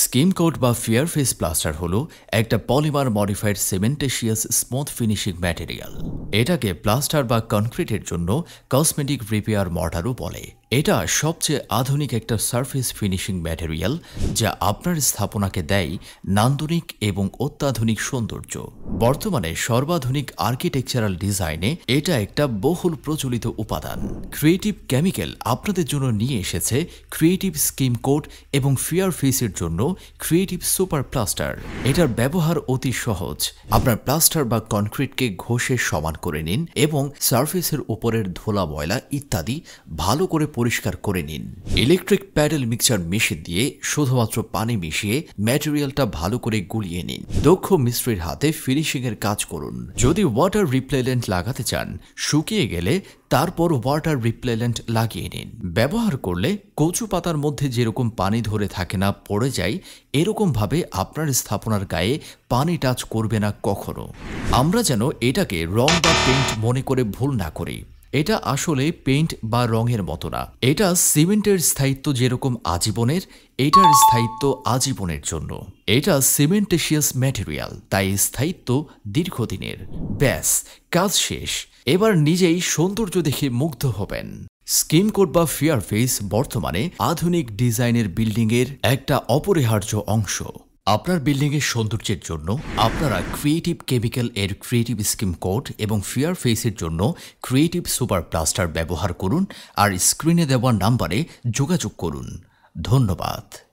Scheme coat বা ফেয়ারফেস plaster হলো একটা polymer modified cementitious smooth finishing material. এটাকে প্লাস্টার বা কনক্রিটের জন্য কসমেটিক রিপেয়ার মর্টারও বলে। এটা সবচেয়ে আধুনিক একটা সারফেস ফিনিশিং ম্যাটেরিয়াল যা আপনার স্থাপনাকে দেয় নান্দনিক এবং অত্যাধুনিক সৌন্দর্য। বর্তমানে সর্বাধুনিক আর্কিটেকচারাল ডিজাইনে এটা একটা বহুল প্রচলিত উপাদান। ক্রিয়েটিভ কেমিক্যাল আপনাদের জন্য নিয়ে এসেছে ক্রিয়েটিভ স্কিম কোট এবং ফেয়ারফেসের জন্য ক্রিয়েটিভ সুপার প্লাস্টার। এটার ব্যবহার অতি সহজ। আপনার প্লাস্টার বা কনক্রিটকে ঘষে সমান করে নিন এবং সারফেসের উপরের ধুলা ময়লা ইত্যাদি ভালো করে পরিষ্কার করে নিন। ইলেকট্রিক প্যাডেল মিক্সচার মেশিন দিয়ে শুধুমাত্র পানি মিশিয়ে ম্যাটেরিয়ালটা ভালো করে গুলিয়ে নিন। দক্ষ মিস্ত্রির হাতে ফিনিশিং এর কাজ করুন। যদি ওয়াটার রিপ্লেলেন্ট লাগাতে চান, শুকিয়ে গেলে তারপর ওয়াটার রিপ্লেলেন্ট লাগিয়ে নিন। ব্যবহার করলে কচু পাতার মধ্যে যেরকম পানি ধরে থাকে না, পড়ে যায়, এরকম ভাবে আপনার স্থাপনার গায়ে পানি টাচ করবে না কখনো। আমরা যেন এটাকে রং বা পেইন্ট মনে করে ভুল না করি। এটা আসলে পেইন্ট বা রঙের মতো না। এটা সিমেন্টের স্থায়িত্ব যেরকম আজীবনের, এটার স্থায়িত্ব আজীবনের জন্য। এটা সিমেন্টেশিয়াস ম্যাটেরিয়াল, তাই স্থায়িত্ব দীর্ঘদিনের। ব্যাস, কাজ শেষ। এবার নিজেই সৌন্দর্য দেখে মুগ্ধ হবেন। স্কিম কোট বা ফেয়ারফেস বর্তমানে আধুনিক ডিজাইনের বিল্ডিংয়ের একটা অপরিহার্য অংশ। আপনার বিল্ডিংয়ের সৌন্দর্যের জন্য আপনারা ক্রিয়েটিভ কেমিক্যাল এর ক্রিয়েটিভ স্কিম কোট এবং ফেয়ারফেসের জন্য ক্রিয়েটিভ সুপার প্লাস্টার ব্যবহার করুন আর স্ক্রিনে দেওয়া নাম্বারে যোগাযোগ করুন। ধন্যবাদ।